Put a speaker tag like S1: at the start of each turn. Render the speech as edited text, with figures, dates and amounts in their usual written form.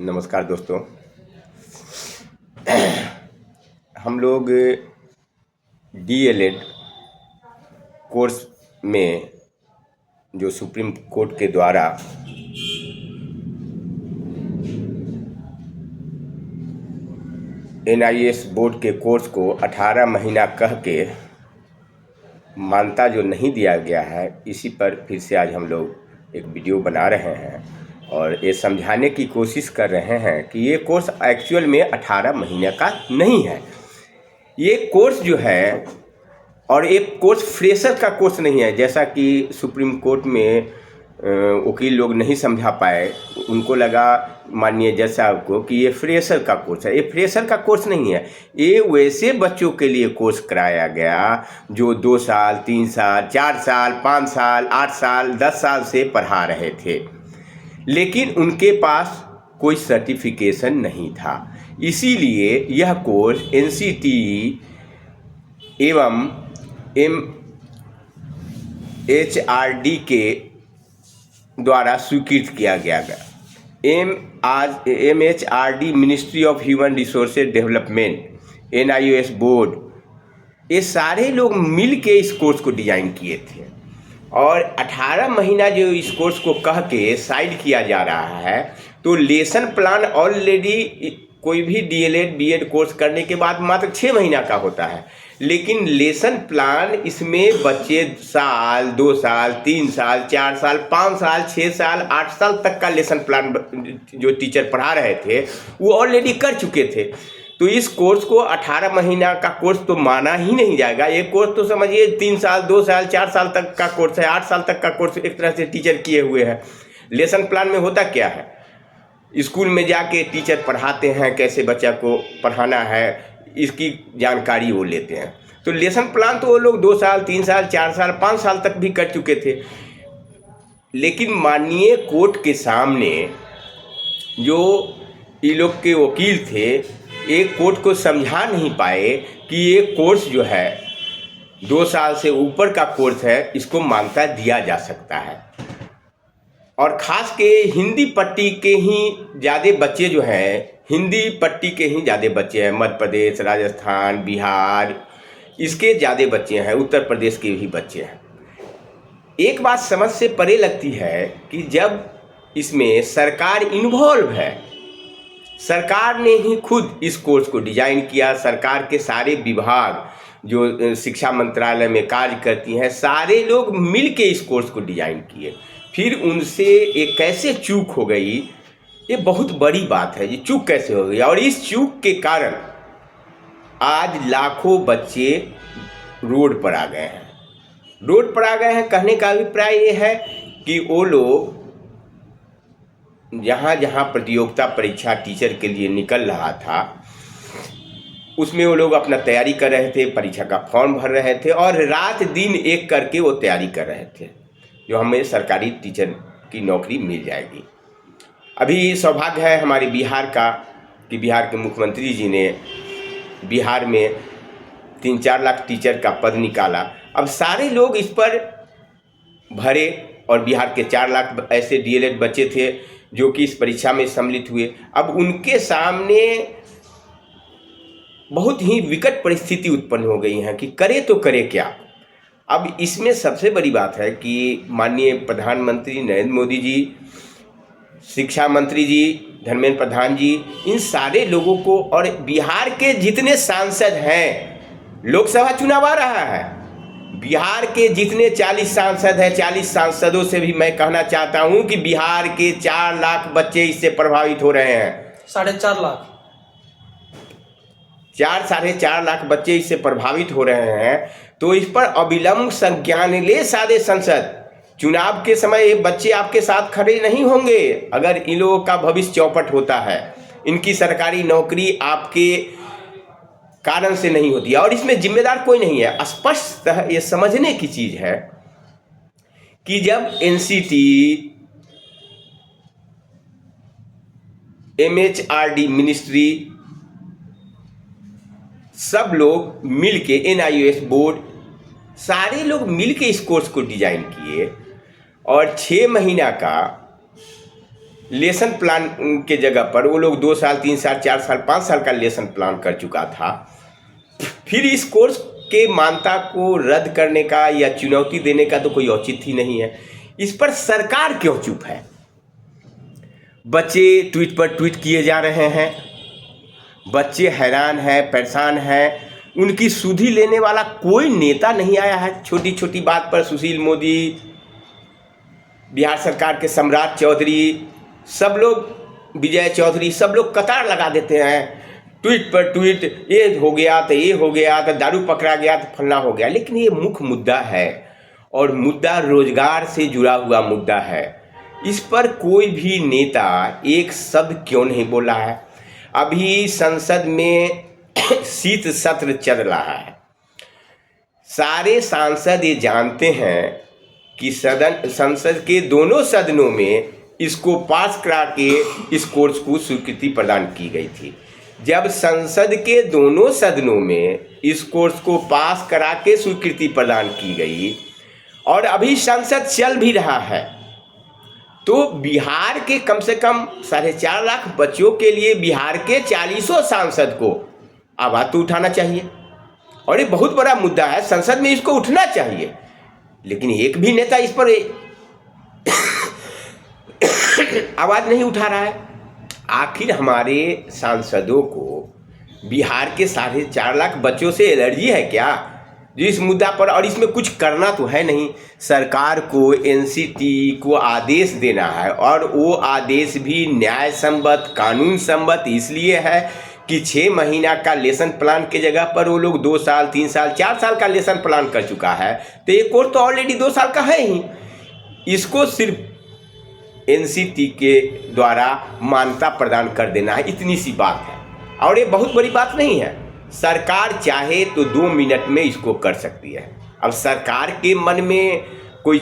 S1: नमस्कार दोस्तों। हम लोग डीएलएड कोर्स में जो सुप्रीम कोर्ट के द्वारा एनआईएस बोर्ड के कोर्स को 18 महीना कह के मान्यता जो नहीं दिया गया है, इसी पर फिर से आज हम लोग एक वीडियो बना रहे हैं और ये समझाने की कोशिश कर रहे हैं कि ये कोर्स एक्चुअल में 18 महीने का नहीं है। ये कोर्स जो है, और एक कोर्स फ्रेशर का कोर्स नहीं है, जैसा कि सुप्रीम कोर्ट में वकील लोग नहीं समझा पाए। उनको लगा माननीय जज साहब को कि ये फ्रेशर का कोर्स है। ये फ्रेशर का कोर्स नहीं है, ये वैसे बच्चों के लिए कोर्स कराया गया जो 2 साल 3 साल 4 साल 5 साल 8 साल 10 साल से पढ़ा रहे थे, लेकिन उनके पास कोई सर्टिफिकेशन नहीं था। इसीलिए यह कोर्स एनसीटीई एवं एमएचआरडी के द्वारा स्वीकृत किया गया। MHRD ministry of human resources development, NIS board, ये सारे लोग मिल के इस कोर्स को डिज़ाइन किए थे। और 18 महीना जो इस कोर्स को कह के साइड किया जा रहा है, तो लेसन प्लान ऑलरेडी कोई भी डीएलएड बीएड कोर्स करने के बाद मात्र 6 महीना का होता है, लेकिन लेसन प्लान इसमें बच्चे साल 2 साल 3 साल 4 साल 5 साल 6 साल 8 साल तक का लेसन प्लान जो टीचर पढ़ा रहे थे वो ऑलरेडी कर चुके थे। तो इस कोर्स को 18 महीना का कोर्स तो माना ही नहीं जाएगा। ये कोर्स तो समझिए 3 साल 2 साल 4 साल तक का कोर्स है, 8 साल तक का कोर्स एक तरह से टीचर किए हुए हैं। लेसन प्लान में होता क्या है, स्कूल में जाके टीचर पढ़ाते हैं, कैसे बच्चा को पढ़ाना है इसकी जानकारी वो लेते हैं। तो लेसन प्लान तो वो लोग 2 साल 3 साल 4 साल 5 साल तक भी कर चुके थे, लेकिन माननीय कोर्ट के सामने जो ये लोग के वकील थे, एक कोर्ट को समझा नहीं पाए कि ये कोर्स जो है 2 साल से ऊपर का कोर्स है, इसको मान्यता दिया जा सकता है। और ख़ास के हिंदी पट्टी के ही ज़्यादा बच्चे जो हैं, हिंदी पट्टी के ही ज़्यादा बच्चे हैं, मध्य प्रदेश, राजस्थान, बिहार, इसके ज़्यादा बच्चे हैं, उत्तर प्रदेश के भी बच्चे हैं। एक बात समझ से परे लगती है कि जब इसमें सरकार इन्वॉल्व है, सरकार ने ही खुद इस कोर्स को डिज़ाइन किया, सरकार के सारे विभाग जो शिक्षा मंत्रालय में कार्य करती हैं, सारे लोग मिल के इस कोर्स को डिज़ाइन किए। फिर उनसे एक कैसे चूक हो गई, ये बहुत बड़ी बात है। ये चूक कैसे हो गई, और इस चूक के कारण आज लाखों बच्चे रोड पर आ गए हैं। रोड पर आ गए हैं कहने का अभिप्राय ये है कि वो लोग जहाँ जहाँ प्रतियोगिता परीक्षा टीचर के लिए निकल रहा था, उसमें वो लोग अपना तैयारी कर रहे थे, परीक्षा का फॉर्म भर रहे थे और रात दिन एक करके वो तैयारी कर रहे थे जो हमें सरकारी टीचर की नौकरी मिल जाएगी। अभी सौभाग्य है हमारे बिहार का कि बिहार के मुख्यमंत्री जी ने बिहार में 3-4 लाख टीचर का पद निकाला। अब सारे लोग इस पर भरे और बिहार के 4 लाख ऐसे डीएलएड बच्चे थे जो कि इस परीक्षा में सम्मिलित हुए। अब उनके सामने बहुत ही विकट परिस्थिति उत्पन्न हो गई है कि करे तो करे क्या। अब इसमें सबसे बड़ी बात है कि माननीय प्रधानमंत्री नरेंद्र मोदी जी, शिक्षा मंत्री जी धर्मेंद्र प्रधान जी, इन सारे लोगों को, और बिहार के जितने सांसद हैं, लोकसभा चुनाव आ रहा है, बिहार के जितने 40 सांसद हैं, 40 सांसदों से भी मैं कहना चाहता हूं कि बिहार के 4 लाख बच्चे इससे प्रभावित हो रहे हैं।
S2: 4.5 लाख
S1: 4-4.5 लाख बच्चे इससे प्रभावित हो रहे हैं। तो इस पर अविलंब संज्ञान ले सारे संसद। चुनाव के समय ये बच्चे आपके साथ खड़े नहीं होंगे अगर इन लोगों का भविष्य चौपट होता है। इनकी सरकारी नौकरी आपके कारण से नहीं होती है और इसमें जिम्मेदार कोई नहीं है। स्पष्ट ये समझने की चीज है कि जब एनसीटी, एमएचआरडी मिनिस्ट्री, सब लोग मिलके, एनआईएस बोर्ड, सारे लोग मिलके इस कोर्स को डिजाइन किए और 6 महीना का लेसन प्लान के जगह पर वो लोग 2 साल 3 साल 4 साल 5 साल का लेसन प्लान कर चुका था, फिर इस कोर्स के मान्यता को रद्द करने का या चुनौती देने का तो कोई औचित्य ही नहीं है। इस पर सरकार क्यों चुप है? बच्चे ट्वीट पर ट्वीट किए जा रहे हैं, बच्चे हैरान हैं, परेशान हैं, उनकी सुधि लेने वाला कोई नेता नहीं आया है। छोटी छोटी बात पर सुशील मोदी, बिहार सरकार के सम्राट चौधरी, सब लोग, विजय चौधरी, सब लोग कतार लगा देते हैं, ट्वीट पर ट्वीट, ये हो गया तो ये हो गया, तो दारू पकड़ा गया तो फलना हो गया। लेकिन ये मुख्य मुद्दा है और मुद्दा रोजगार से जुड़ा हुआ मुद्दा है। इस पर कोई भी नेता एक शब्द क्यों नहीं बोला है? अभी संसद में शीत सत्र चल रहा है, सारे सांसद ये जानते हैं कि संसद के दोनों सदनों में इसको पास करा के इस कोर्स को स्वीकृति प्रदान की गई थी। जब संसद के दोनों सदनों में इस कोर्स को पास करा के स्वीकृति प्रदान की गई और अभी संसद चल भी रहा है, तो बिहार के कम से कम 4.5 लाख बच्चों के लिए बिहार के 40 सांसद को आवाज़ तो उठाना चाहिए। और ये बहुत बड़ा मुद्दा है, संसद में इसको उठना चाहिए, लेकिन एक भी नेता इस पर आवाज़ नहीं उठा रहा है। आखिर हमारे सांसदों को बिहार के 4.5 लाख बच्चों से एलर्जी है क्या जो इस मुद्दा पर? और इसमें कुछ करना तो है नहीं, सरकार को एनसीटी को आदेश देना है और वो आदेश भी न्याय सम्मत, कानून सम्मत इसलिए है कि 6 महीना का लेसन प्लान के जगह पर वो लोग 2 साल 3 साल 4 साल का लेसन प्लान कर चुका है, तो ये कोर्स तो ऑलरेडी 2 साल का है ही। इसको सिर्फ एनसीटी के द्वारा मान्यता प्रदान कर देना है, इतनी सी बात है और ये बहुत बड़ी बात नहीं है। सरकार चाहे तो 2 मिनट में इसको कर सकती है। अब सरकार के मन में कोई